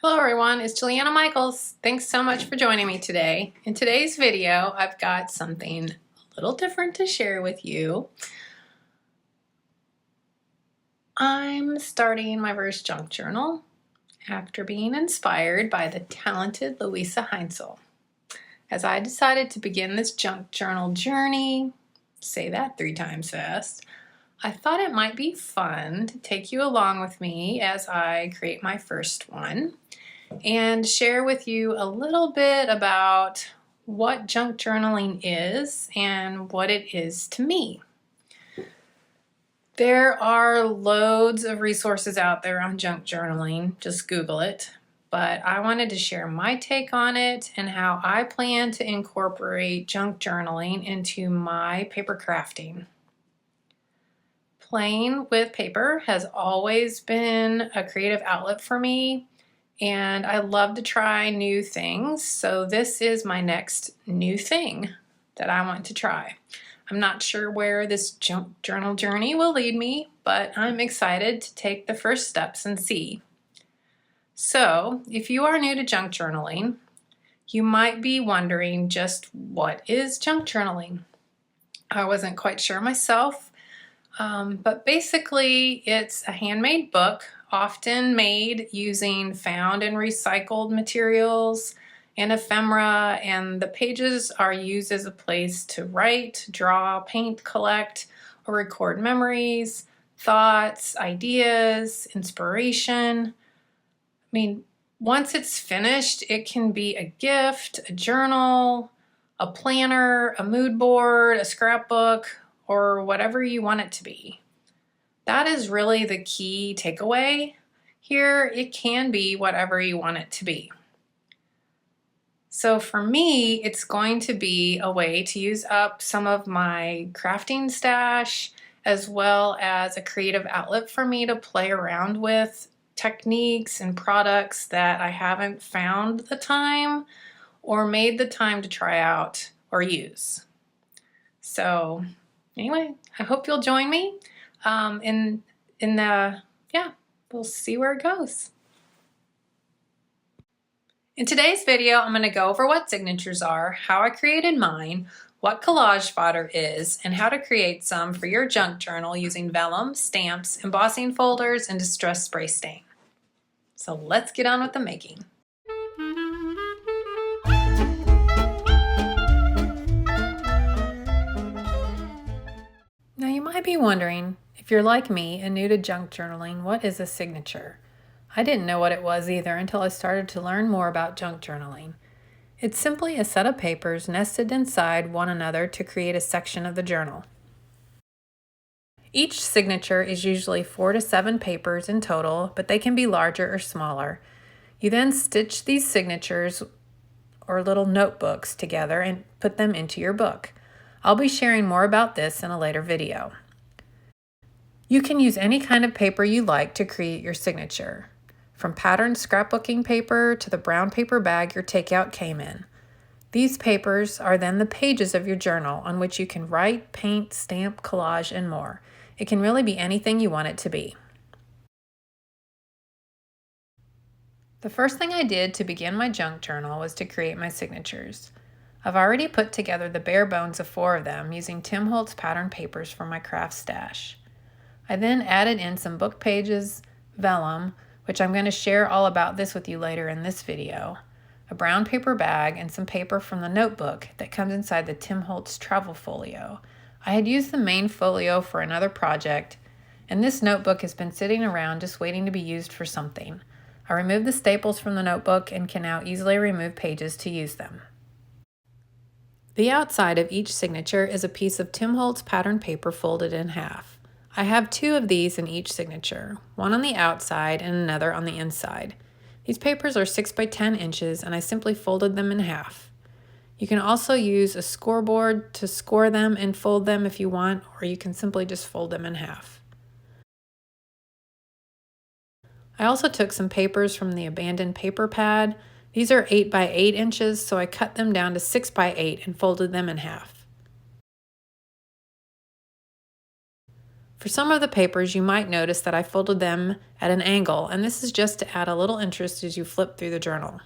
Hello everyone, it's Juliana Michaels. Thanks so much for joining me today. In today's video, I've got something a little different to share with you. I'm starting my first junk journal after being inspired by the talented Louisa Heinzel. As I decided to begin this junk journal journey, say that 3 times fast, I thought it might be fun to take you along with me as I create my first one and share with you a little bit about what junk journaling is and what it is to me. There are loads of resources out there on junk journaling, just Google it, but I wanted to share my take on it and how I plan to incorporate junk journaling into my paper crafting. Playing with paper has always been a creative outlet for me, and I love to try new things, so this is my next new thing that I want to try. I'm not sure where this junk journal journey will lead me, but I'm excited to take the first steps and see. So, if you are new to junk journaling, you might be wondering just what is junk journaling? I wasn't quite sure myself, but basically it's a handmade book often made using found and recycled materials and ephemera, and the pages are used as a place to write, draw, paint, collect, or record memories, thoughts, ideas, inspiration. I mean, once it's finished, it can be a gift, a journal, a planner, a mood board, a scrapbook, or whatever you want it to be. That is really the key takeaway here. It can be whatever you want it to be. So for me, it's going to be a way to use up some of my crafting stash, as well as a creative outlet for me to play around with techniques and products that I haven't found the time or made the time to try out or use. So anyway, I hope you'll join me. We'll see where it goes. In today's video, I'm going to go over what signatures are, how I created mine, what Collage Fodder is, and how to create some for your junk journal using vellum, stamps, embossing folders, and distress spray stain. So let's get on with the making. Now you might be wondering, if you're like me and new to junk journaling, what is a signature? I didn't know what it was either until I started to learn more about junk journaling. It's simply a set of papers nested inside one another to create a section of the journal. Each signature is usually 4 to 7 papers in total, but they can be larger or smaller. You then stitch these signatures or little notebooks together and put them into your book. I'll be sharing more about this in a later video. You can use any kind of paper you like to create your signature, from patterned scrapbooking paper to the brown paper bag your takeout came in. These papers are then the pages of your journal on which you can write, paint, stamp, collage, and more. It can really be anything you want it to be. The first thing I did to begin my junk journal was to create my signatures. I've already put together the bare bones of 4 of them using Holtz pattern papers from my craft stash. I then added in some book pages, vellum, which I'm going to share all about this with you later in this video, a brown paper bag, and some paper from the notebook that comes inside the Holtz travel folio. I had used the main folio for another project, and this notebook has been sitting around just waiting to be used for something. I removed the staples from the notebook and can now easily remove pages to use them. The outside of each signature is a piece of Holtz pattern paper folded in half. I have 2 of these in each signature, one on the outside and another on the inside. These papers are 6 by 10 inches and I simply folded them in half. You can also use a scoreboard to score them and fold them if you want, or you can simply just fold them in half. I also took some papers from the abandoned paper pad. These are 8 by 8 inches, so I cut them down to 6 by 8 and folded them in half. For some of the papers, you might notice that I folded them at an angle, and this is just to add a little interest as you flip through the journal.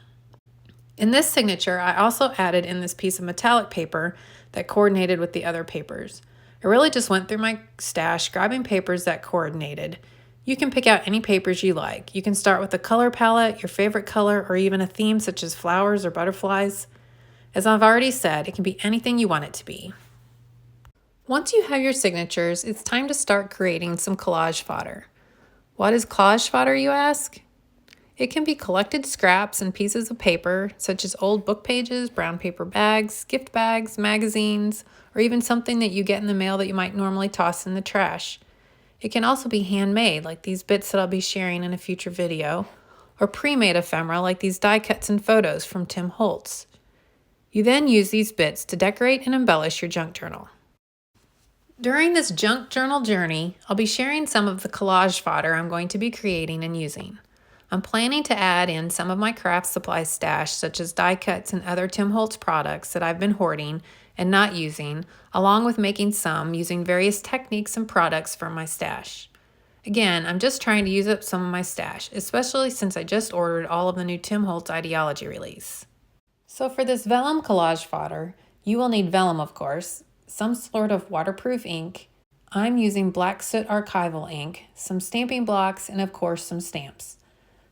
In this signature, I also added in this piece of metallic paper that coordinated with the other papers. I really just went through my stash, grabbing papers that coordinated. You can pick out any papers you like. You can start with a color palette, your favorite color, or even a theme such as flowers or butterflies. As I've already said, it can be anything you want it to be. Once you have your signatures, it's time to start creating some collage fodder. What is collage fodder, you ask? It can be collected scraps and pieces of paper, such as old book pages, brown paper bags, gift bags, magazines, or even something that you get in the mail that you might normally toss in the trash. It can also be handmade, like these bits that I'll be sharing in a future video, or pre-made ephemera, like these die cuts and photos from Tim Holtz. You then use these bits to decorate and embellish your junk journal. During this junk journal journey, I'll be sharing some of the collage fodder I'm going to be creating and using. I'm planning to add in some of my craft supply stash, such as die cuts and other Tim Holtz products that I've been hoarding and not using, along with making some using various techniques and products from my stash. Again, I'm just trying to use up some of my stash, especially since I just ordered all of the new Tim Holtz Ideology release. So for this vellum collage fodder, you will need vellum, of course, some sort of waterproof ink. I'm using black soot archival ink, some stamping blocks, and of course some stamps.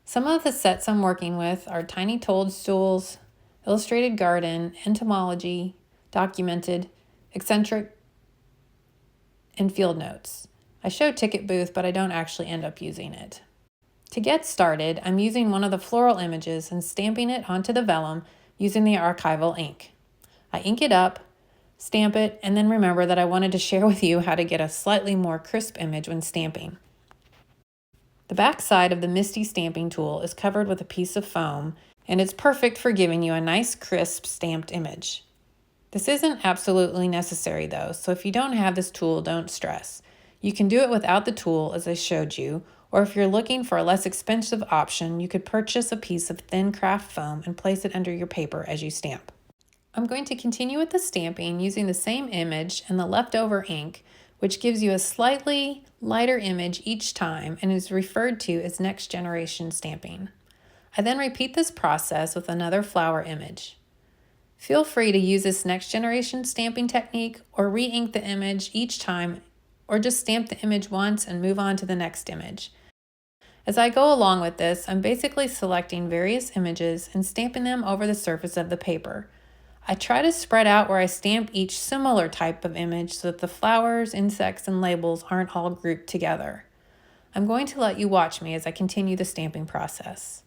Some of the sets I'm working with are Tiny Toadstools, Illustrated Garden, Entomology, Documented, Eccentric, and Field Notes. I show Ticket Booth, but I don't actually end up using it. To get started, I'm using one of the floral images and stamping it onto the vellum using the archival ink. I ink it up, stamp it, and then remember that I wanted to share with you how to get a slightly more crisp image when stamping. The back side of the MISTI stamping tool is covered with a piece of foam, and it's perfect for giving you a nice crisp stamped image. This isn't absolutely necessary though, so if you don't have this tool, don't stress. You can do it without the tool as I showed you, or if you're looking for a less expensive option, you could purchase a piece of thin craft foam and place it under your paper as you stamp. I'm going to continue with the stamping using the same image and the leftover ink, which gives you a slightly lighter image each time and is referred to as next generation stamping. I then repeat this process with another flower image. Feel free to use this next generation stamping technique or re-ink the image each time, or just stamp the image once and move on to the next image. As I go along with this, I'm basically selecting various images and stamping them over the surface of the paper. I try to spread out where I stamp each similar type of image so that the flowers, insects, and labels aren't all grouped together. I'm going to let you watch me as I continue the stamping process.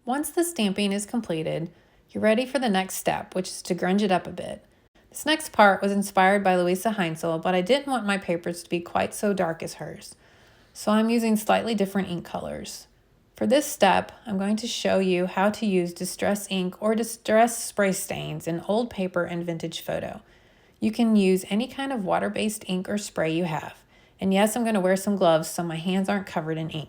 Once the stamping is completed, you're ready for the next step, which is to grunge it up a bit. This next part was inspired by Louisa Heinzel, but I didn't want my papers to be quite so dark as hers, so I'm using slightly different ink colors. For this step, I'm going to show you how to use distress ink or distress spray stains in old paper and vintage photo. You can use any kind of water-based ink or spray you have, and yes, I'm going to wear some gloves so my hands aren't covered in ink.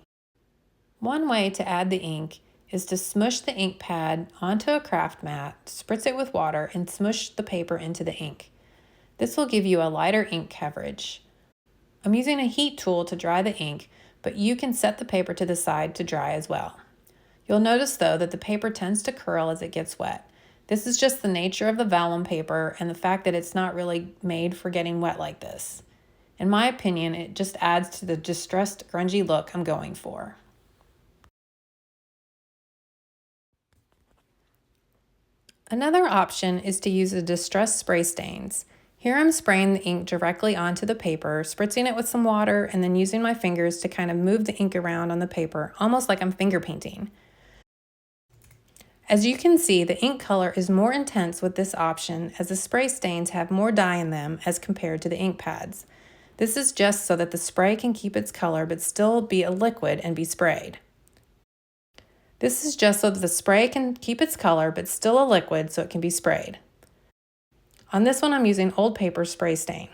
One way to add the ink is to smush the ink pad onto a craft mat, spritz it with water, and smush the paper into the ink. This will give you a lighter ink coverage. I'm using a heat tool to dry the ink, but you can set the paper to the side to dry as well. You'll notice though that the paper tends to curl as it gets wet. This is just the nature of the vellum paper and the fact that it's not really made for getting wet like this. In my opinion, it just adds to the distressed, grungy look I'm going for. Another option is to use the distress spray stains. Here I'm spraying the ink directly onto the paper, spritzing it with some water, and then using my fingers to kind of move the ink around on the paper, almost like I'm finger painting. As you can see, the ink color is more intense with this option as the spray stains have more dye in them as compared to the ink pads. This is just so that the spray can keep its color but still be a liquid and be sprayed. This is just so that the spray can keep its color but still a liquid so it can be sprayed. On this one I'm using old paper spray stain.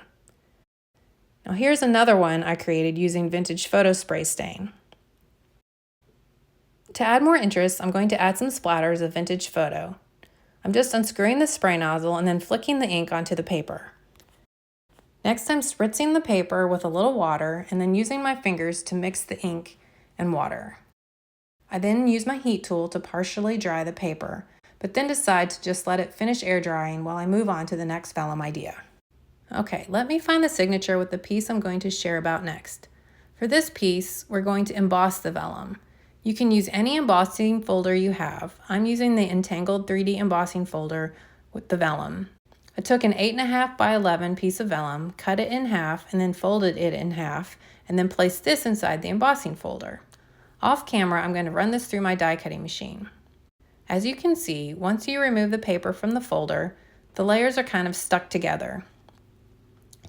Now here's another one I created using vintage photo spray stain. To add more interest, I'm going to add some splatters of vintage photo. I'm just unscrewing the spray nozzle and then flicking the ink onto the paper. Next, I'm spritzing the paper with a little water and then using my fingers to mix the ink and water. I then use my heat tool to partially dry the paper, but then decide to just let it finish air drying while I move on to the next vellum idea. Okay, let me find the signature with the piece I'm going to share about next. For this piece, we're going to emboss the vellum. You can use any embossing folder you have. I'm using the Entangled 3D embossing folder with the vellum. I took an 8.5 by 11 piece of vellum, cut it in half, and then folded it in half, and then placed this inside the embossing folder. Off camera, I'm going to run this through my die cutting machine. As you can see, once you remove the paper from the folder, the layers are kind of stuck together.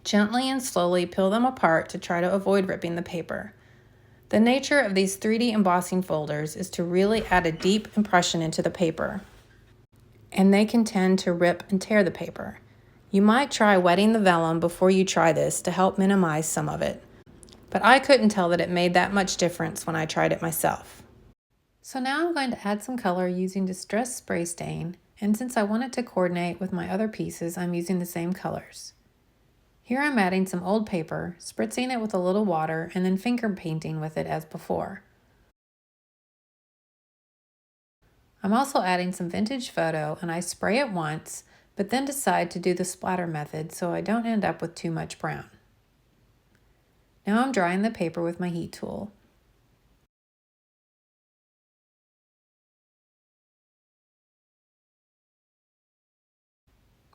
Gently and slowly peel them apart to try to avoid ripping the paper. The nature of these 3D embossing folders is to really add a deep impression into the paper, and they can tend to rip and tear the paper. You might try wetting the vellum before you try this to help minimize some of it, but I couldn't tell that it made that much difference when I tried it myself. So now I'm going to add some color using Distress Spray Stain, and since I want it to coordinate with my other pieces, I'm using the same colors. Here I'm adding some old paper, spritzing it with a little water, and then finger painting with it as before. I'm also adding some vintage photo, and I spray it once, but then decide to do the splatter method so I don't end up with too much brown. Now I'm drying the paper with my heat tool.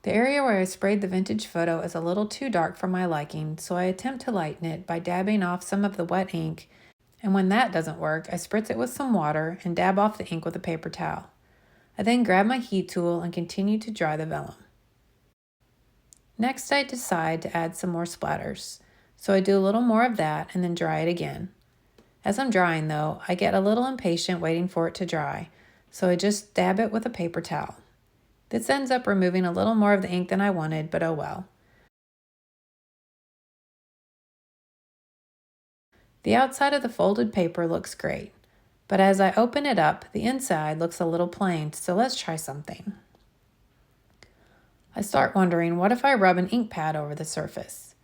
The area where I sprayed the vintage photo is a little too dark for my liking, so I attempt to lighten it by dabbing off some of the wet ink, and when that doesn't work, I spritz it with some water and dab off the ink with a paper towel. I then grab my heat tool and continue to dry the vellum. Next, I decide to add some more splatters, so I do a little more of that and then dry it again. As I'm drying though, I get a little impatient waiting for it to dry, so I just dab it with a paper towel. This ends up removing a little more of the ink than I wanted, but oh well. The outside of the folded paper looks great, but as I open it up, the inside looks a little plain, so let's try something. I start wondering, what if I rub an ink pad over the surface?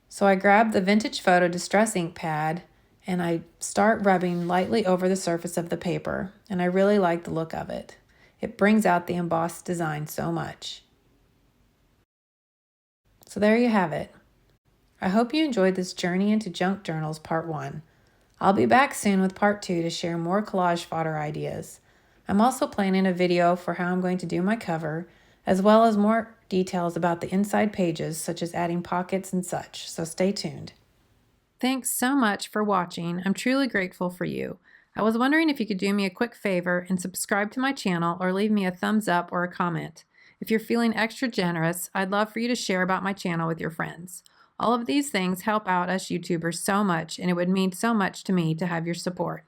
So I grab the Vintage Photo Distress ink pad and I start rubbing lightly over the surface of the paper, and I really like the look of it. It brings out the embossed design so much. So there you have it. I hope you enjoyed this journey into junk journals part 1. I'll be back soon with part 2 to share more collage fodder ideas. I'm also planning a video for how I'm going to do my cover, as well as more details about the inside pages, such as adding pockets and such, so stay tuned. Thanks so much for watching. I'm truly grateful for you. I was wondering if you could do me a quick favor and subscribe to my channel or leave me a thumbs up or a comment. If you're feeling extra generous, I'd love for you to share about my channel with your friends. All of these things help out us YouTubers so much, and it would mean so much to me to have your support.